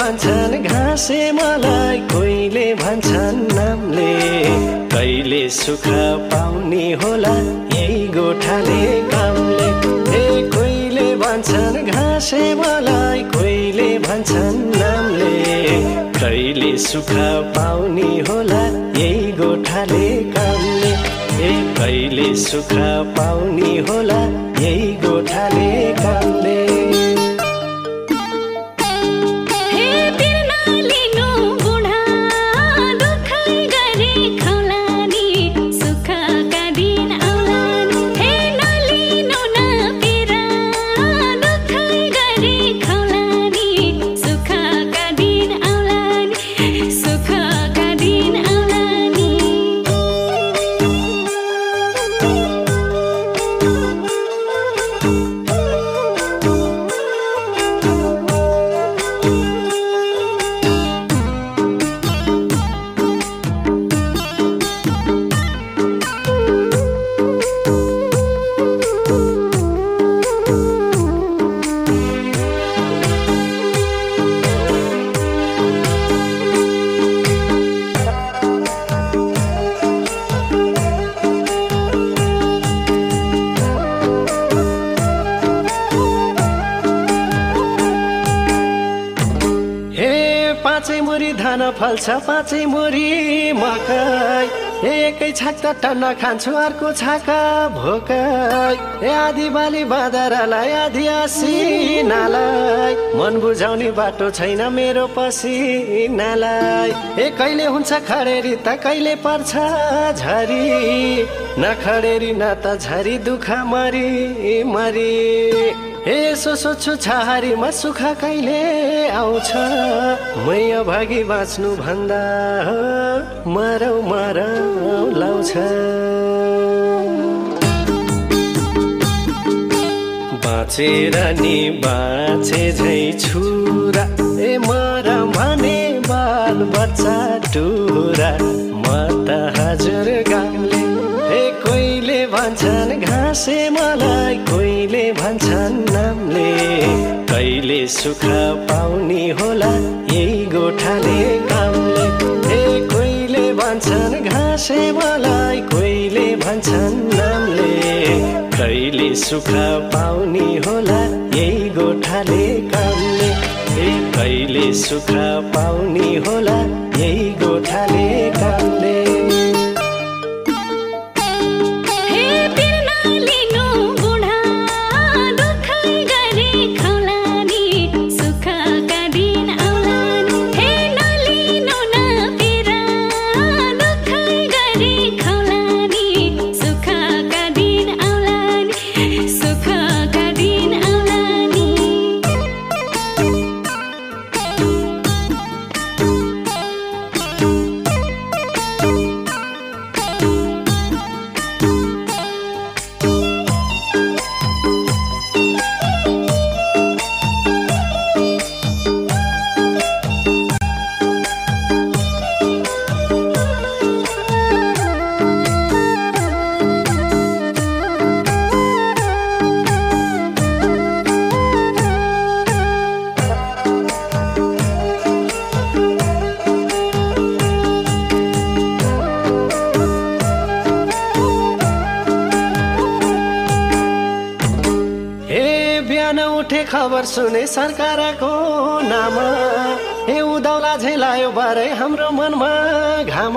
भन्छन् घाँसे मलाई, कोहीले भन्छन् नामले। कहिले सुख पाउने होला यही गोठाले कामले। हे कोहीले भन्छन् घाँसे मलाई, कोहीले भन्छन् नामले। कहिले सुख पाउने होला यही गोठाले कामले। हे कहिले सुख पाउने होला यही गोठाले कामले। पाँचै मुरी धान फल्छ, पाँचै मुरी मकै। एकै छाक त टन्न खान्छु, अर्को छाका भोकै। आधी बाली बाँदरलाई, आधी आसिनालाई। मन बुझाउने बाटो छैन मेरो पसिनालाई। कहिले हुन्छ खडेरी त कहिले पर्छ झरी। न खडेरी न त झरी, दुःख मरी मरी। यसो सोच्छु छहारीमा सुख कहिले आउँछ। मै अभागी बाँच्नु भन्दा मरौ मरौ लाउँछ। बाँचेर नि बाँचे झै छुरा, मर भने बाल बच्चा टुरा। म त हजुर गाउँले। कोहीले भन्छन् घाँसे मलाई, कोहीले भन्छन् नामले। कहिले सुख पाउने होला यही गोठाले कामले। कोहीले भन्छन् घाँसे मलाई, कोहीले भन्छन् नामले। कहिले सुख पाउने होला यही गोठाले कामले। कहिले सुख पाउने होला यही गोठाले कामले। खबर सुने सरकारको नाम। उदाउला झैलायो बारै हाम्रो मनमा घाम।